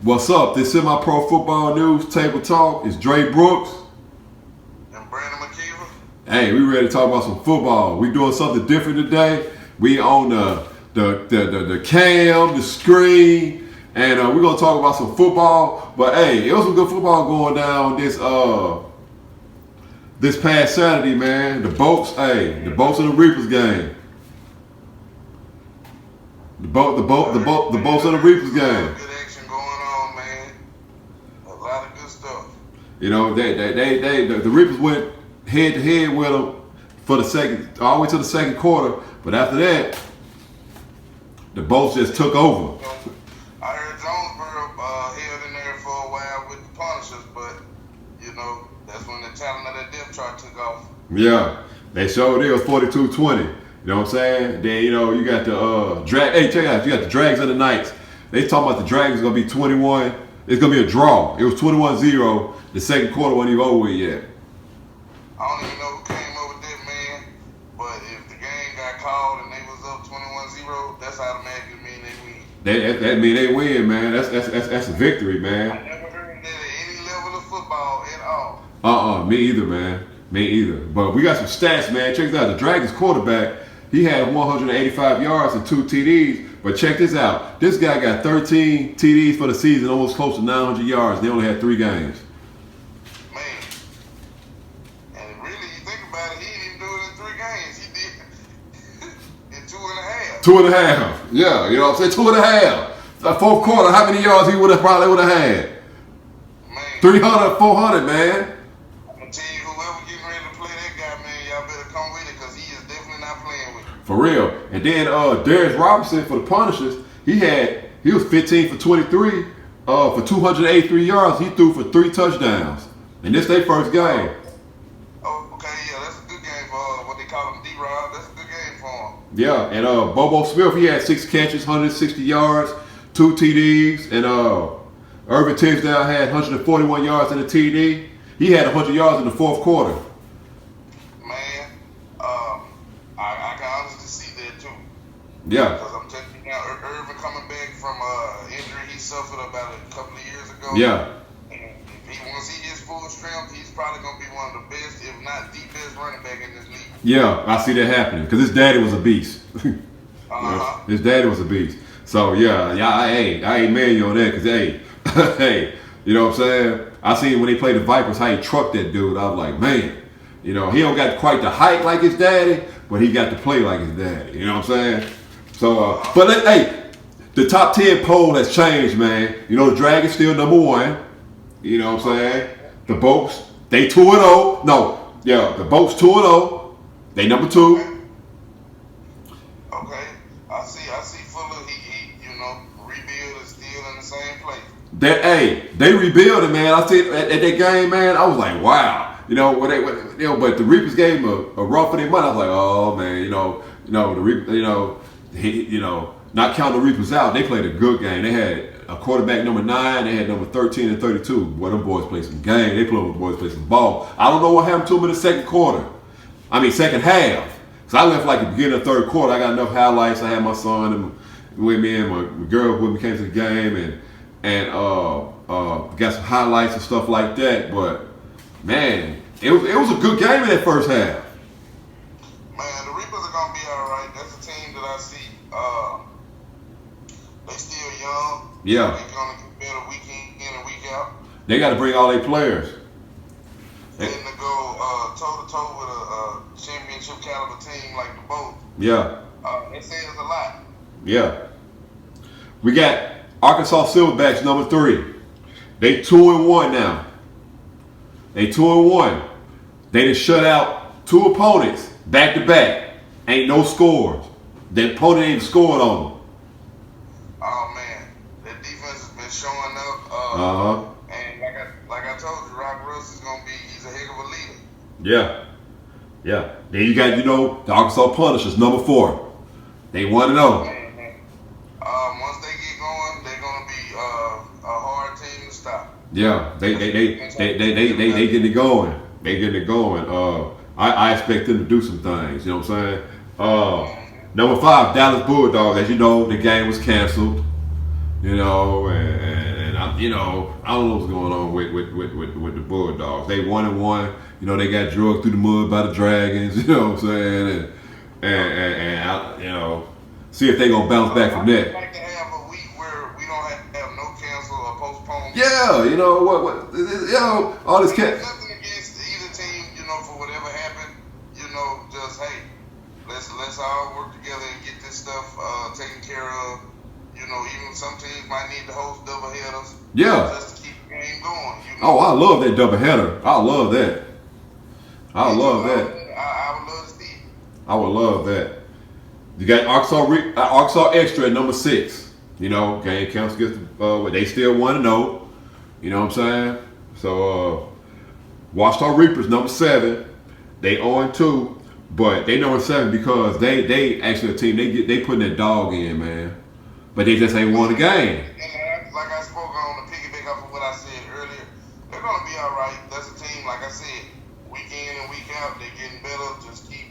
What's up? This Semipro Football News Table Talk. It's Dre Brooks. And Brandon McKeever. Hey, we ready to talk about some football. We doing something different today. We on the cam, the screen, and we're gonna talk about some football. But hey, it was some good football going down this past Saturday, man. The Boats and the Reapers game. The Boats and the Reapers game. Good action going on, man. A lot of good stuff. You know, the Reapers went head to head with them for the second, all the way to the second quarter. But after that, the Boats just took over. I heard Jonesboro held in there for a while with the Punishers, but you know that's when the talent of that depth chart took off. Yeah, they showed it was 42-20. You know what I'm saying? Then, you know, you got the drag. Hey, check it out. You got the Drags and the Knights. They talking about the Dragons going to be 21. It's going to be a draw. It was 21-0. The second quarter wasn't even over with yet. I don't even know who came up with that, man. But if the game got called and they was up 21-0, that's automatically mean they win. That mean they win, man. That's a victory, man. I never heard that at any level of football at all. Me either, man. Me either. But we got some stats, man. Check this out. The Dragons quarterback, he had 185 yards and 2 TDs. But check this out. This guy got 13 TDs for the season, almost close to 900 yards. They only had 3 games. Man. And really, you think about it, he didn't even do it in 3 games. He did in 2.5. 2.5. Yeah, you know what I'm saying? 2.5. The fourth quarter, how many yards he probably would have had? Man. 300, 400, man. I'm going to tell you, whoever getting ready to play that guy, man, y'all better come with it because he is definitely not playing with it. For real. And then Darius Robinson for the Punishers, he was 15 for 23 for 283 yards. He threw for 3 touchdowns. And this their first game. Oh, okay, yeah, that's a good game for what they call him, D-Rob. That's a good game for him. Yeah, and Bobo Smith, he had 6 catches, 160 yards, 2 TDs, and Irvin Tisdale had 141 yards in the TD. He had 100 yards in the fourth quarter. Man, I can honestly see that too. Yeah. Because I'm telling you now, Irvin coming back from injury he suffered about a couple of years ago. Yeah. And once he gets full strength, he's probably going to be one of the best, if not the best running back in this league. Yeah, I see that happening because his daddy was a beast. His daddy was a beast. So yeah, I ain't mad you on that because hey, you know what I'm saying? I seen when they played the Vipers how he trucked that dude. I was like, man, you know, he don't got quite the height like his daddy, but he got to play like his daddy. You know what I'm saying? So, the top 10 poll has changed, man. You know, the Dragons still number 1. You know what I'm saying? The Boats, they 2-0. No, yeah, the Boats 2-0. They number 2. Okay, I see Fuller. He rebuild is still in the same place. They rebuilding, man. I see at that game, man. I was like, wow. You know, but the Reapers gave him a run for their money. I was like, oh man, the Reapers, not counting the Reapers out, they played a good game. They had a quarterback number 9. They had number 13 and 32. Boy, them boys played some game. Them boys played some ball. I don't know what happened to them in the second half. So I left like the beginning of the third quarter. I got enough highlights. I had my son with me and my girl with me came to the game and got some highlights and stuff like that. But man, it was a good game in that first half. Man, the Reapers are gonna be all right. That's a team that I see. They still young. Yeah. They're gonna get better week in and week out. They got to bring all their players. Then to go toe to toe with a championship caliber team like the Boat. Yeah. It says a lot. Yeah. We got Arkansas Silverbacks number 3. They 2-1 now. They 2-1. They just shut out 2 opponents back to back. Ain't no scores. The opponent ain't scored on them. Oh man, that defense has been showing up. And like I told you, Rock Russ is gonna be. He's a heck of a leader. Yeah. Yeah. Then you got the Arkansas Punishers number 4. They 1-0. Once they get going, they're gonna be a hard team to stop. Yeah, they getting it going. They getting it going. I expect them to do some things. You know what I'm saying? Number 5, Dallas Bulldogs. As you know, the game was canceled. You know, and you know, I don't know what's going on with the Bulldogs. They 1-1. You know, they got drugged through the mud by the Dragons. You know what I'm saying? And I, you know, see if they gonna bounce back from that. I'd like to have a week where we don't have no cancel or postpone. Yeah, you know what? You know, all this cat. Nothing against either team. You know, for whatever happened. You know, just hey, let's all work together and get this stuff taken care of. You know, even some teams might need to host double headers. Yeah. Just to keep the game going. You know? Oh, I love that double header. I love that. I love that. I would love to see it. I would love that. You got Arkansas Extra at number 6. You know, game counts against they still 1-0. You know what I'm saying? So Washita Reapers number 7. They 0-2, but they number 7 because they actually a team they putting that dog in, man. But they just ain't won the game. And like I spoke on the piggyback off of what I said earlier, they're gonna be all right. That's a team, like I said, week in and week out, they're getting better. Just keep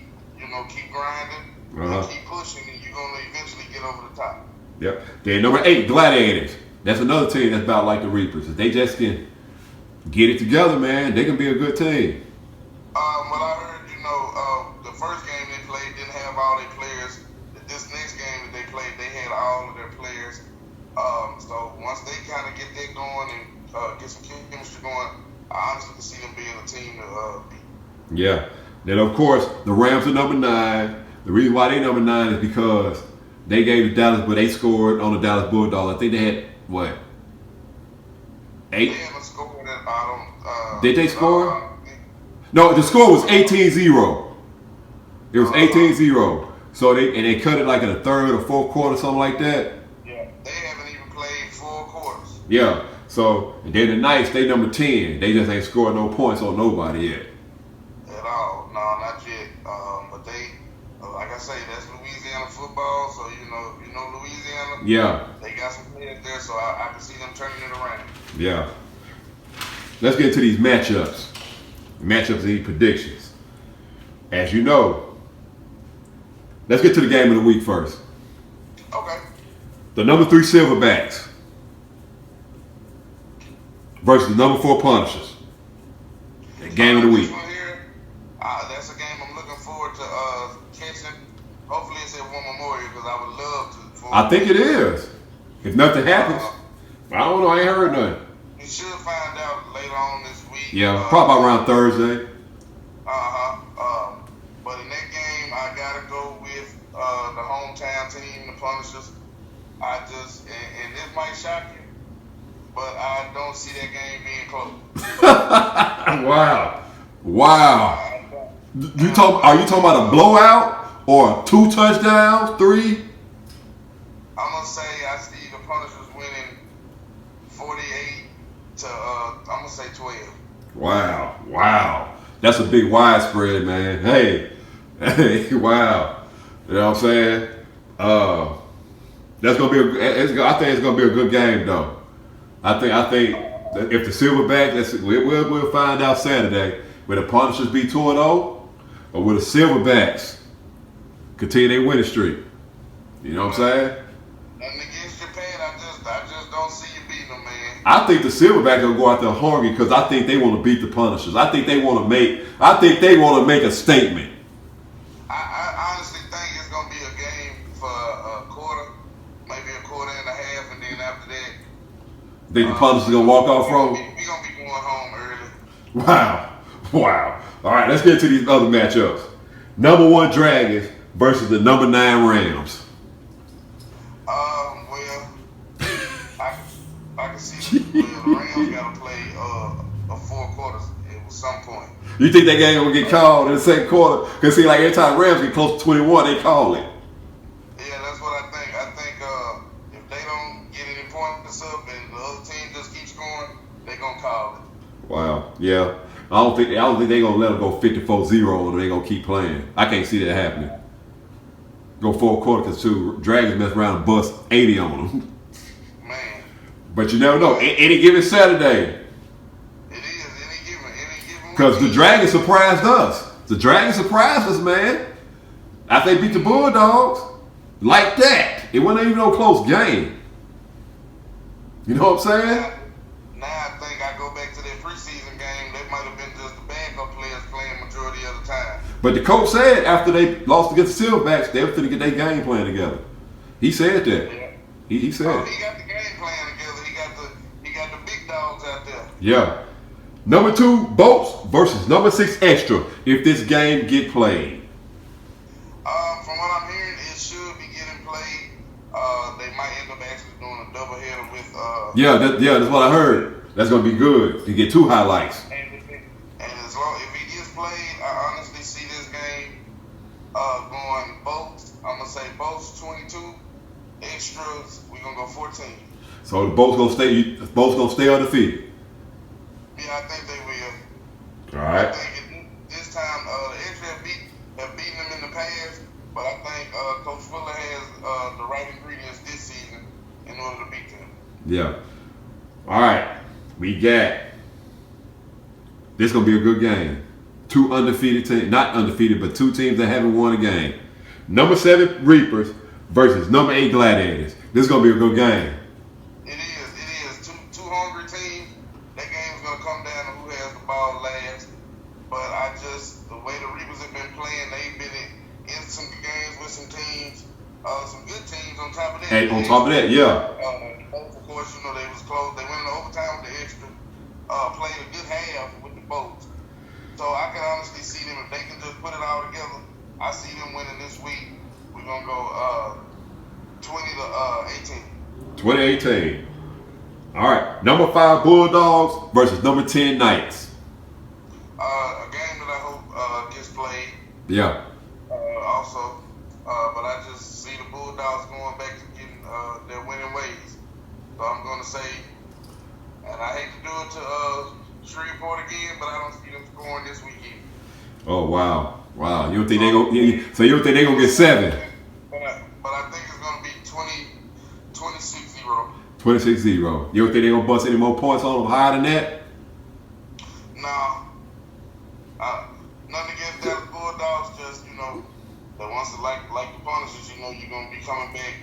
grinding, and keep pushing, and you're gonna eventually get over the top. Yep. Then number 8, Gladiators. That's another team that's about like the Reapers. If they just can get it together, man, they can be a good team. What I heard, the first game they played didn't have all their players. This next game that they played, they had all of their players. So once they kind of get that going and get some chemistry going, I honestly can see them being a team to beat. Yeah. Then of course the Rams are number 9. The reason why they number 9 is because they gave the Dallas, but they scored on the Dallas Bulldogs. I think they had what? 8. They haven't scored at bottom. Did they score? No, the score was 18-0. It was 18-0. So they cut it like in the third or fourth quarter, something like that. Yeah, they haven't even played 4 quarters. Yeah. So and then the Knights, they number 10. They just ain't scored no points on nobody yet. At all? No, not yet. But they, like I say, that's Louisiana football. So you know Louisiana. Yeah. They got some players there, so I can see them turning it around. Yeah. Let's get to these matchups. Matchups and these predictions. As you know, let's get to the game of the week first. Okay. The number 3 Silverbacks versus the number 4 Punishers. The game of the week. This one here, that's a game I'm looking forward to catching. Hopefully it's at War Memorial because I would love to. I think it is. If nothing happens. I don't know. I ain't heard nothing. You should find out later on this week. Yeah, probably around Thursday. But in that game, I gotta go with the hometown team, the Punishers. And this might shock you, but I don't see that game being close. Wow. Are you talking about a blowout or 2 touchdowns, 3? I'm gonna say I see the Punishers winning 48 to I'm gonna say 12. Wow. That's a big widespread, man. Hey, wow. You know what I'm saying? That's gonna be. I think it's gonna be a good game, though. I think if the Silverbacks, we'll find out Saturday. Will the Punishers be 2-0, or will the Silverbacks continue their winning streak? You know what I'm saying? Nothing against Japan, I just don't see you beating them, man. I think the Silverbacks will go out there hungry because I think they want to beat the Punishers. I think they want to make a statement. I honestly think it's gonna be a game for a quarter, maybe a quarter and a half, and then after that, Think the Punishers gonna walk off from? We're gonna be going home early. Wow. All right, let's get to these other matchups. Number 1 Dragons versus the number 9 Rams. Well, I can see the Rams gotta play a 4 quarters at some point. You think that game will get called in the second quarter? Because see, like every time Rams get close to 21, they call it. Yeah, that's what I think. I think if they don't get any points up and the other team just keeps scoring, they're gonna call it. Wow. Yeah. I don't think they're gonna let them go 54-0 and they're gonna keep playing. I can't see that happening. Go 4 quarters because Dragons mess around and bust 80 on them. Man. But you never know. Any given Saturday. It is any given. Because the Dragons surprised us. Man. After they beat the Bulldogs. Like that. It wasn't even no close game. You know what I'm saying? But the coach said after they lost against the Silverbacks, they were going to get their game plan together. He said that. Yeah. He said. Oh, he got the game plan together. He got the big dogs out there. Yeah. Number 2, Bolts versus number 6, Extra. If this game get played. From what I'm hearing, it should be getting played. They might end up actually doing a doubleheader with. That's what I heard. That's gonna be good. You get 2 highlights. And as long if it gets played, I honestly see this game going Bolts. I'm gonna say Bolts 22, Extras. We're gonna go 14. So the Bolts gonna stay undefeated. Yeah, I think they will. All right. I think this time the Extras have beaten them in the past, but I think Coach Fuller has the right ingredients this season in order to beat them. Yeah. All right. We got. This gonna be a good game. 2 undefeated teams, not undefeated, but 2 teams that haven't won a game. Number 7 Reapers versus number 8 Gladiators. This is gonna be a good game. It is. Two hungry teams. That game's gonna come down to who has the ball last. But the way the Reapers have been playing, they've been in some games with some teams, some good teams on top of that. And on top of that, yeah. Of course, they was close. They went in overtime with the Extra. Played a good half with the Bolts. So I can honestly see them, if they can just put it all together, I see them winning this week. We're going to go 20 to 18. 2018. All right. Number 5 Bulldogs versus number 10 Knights. A game that I hope gets played. Yeah. Also. But I just see the Bulldogs going back to getting their winning ways. So I'm going to say, and I hate to do it to Shreveport again, but I don't see them scoring this weekend. Oh wow. You don't think they go? So you don't think they gonna get 7? But I think it's gonna be 26-0. 26-0. You don't think they gonna bust any more points on them higher than that? No. Nothing against Dallas Bulldogs. Just the ones that like the Punishers. You're gonna be coming back,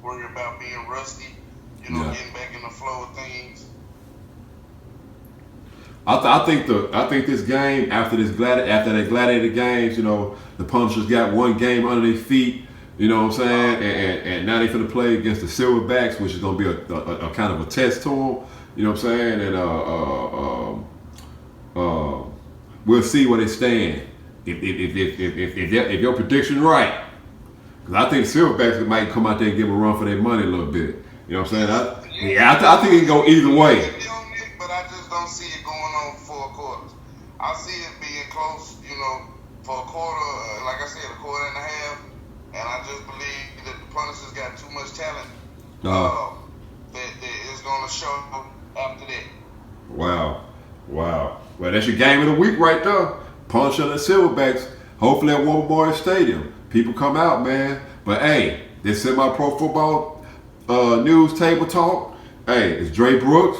worried about being rusty. Getting back in the flow of things. I think this game after that Gladiator games, the Punishers got 1 game under their feet. You know what I'm saying? And now they finna play against the Silverbacks, which is gonna be a kind of a test to them. You know what I'm saying? And we'll see where they stand if your prediction right. Because I think Silverbacks might come out there and give them a run for their money a little bit. You know what I'm saying? I think it can go either way. But I just don't see it going on 4 quarters. I see it being close, for a quarter, like I said, a quarter and a half. And I just believe that the Punishers got too much talent that is going to show after that. Wow. Well, that's your game of the week right there. Punisher and Silverbacks. Hopefully at War Memorial Stadium. People come out, man. But hey, this Semipro football news table talk. Hey, it's Dre Brooks.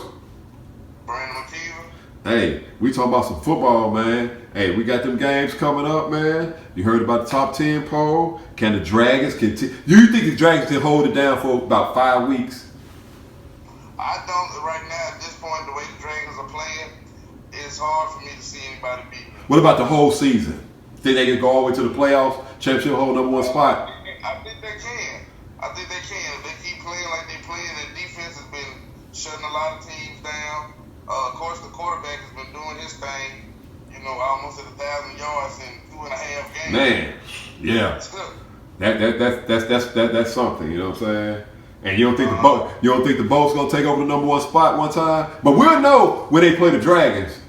Brandon McKeever. Hey, we talking about some football, man. Hey, we got them games coming up, man. You heard about the top 10 poll. Can the Dragons continue? Do you think the Dragons can hold it down for about 5 weeks? I don't. Right now, at this point, the way the Dragons are playing, it's hard for me to see anybody beat them. What about the whole season? Think they can go all the way to the playoffs, championship, hold number 1 spot? I think they can. If they keep playing like they playing, their defense has been shutting a lot of teams down. Of course, the quarterback has been doing his thing. Almost at 1,000 yards in 2.5 games. Man, yeah. That's something. You know what I'm saying? And you don't think the Bolts gonna take over the number 1 spot one time? But we'll know when they play the Dragons.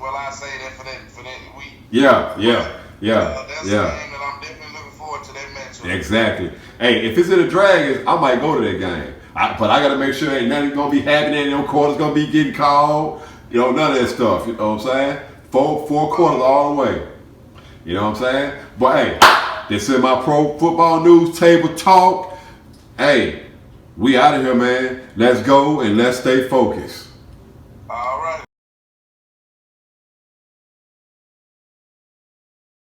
I say that for that week. Yeah. That's the game that I'm definitely looking forward to, that matchup. Exactly. Hey, if it's in the Dragons, I might go to that game. But I got to make sure ain't nothing going to be happening. No quarters going to be getting called. None of that stuff. You know what I'm saying? Four quarters all the way. You know what I'm saying? But hey, this is my pro football news table talk. Hey, we out of here, man. Let's go and let's stay focused.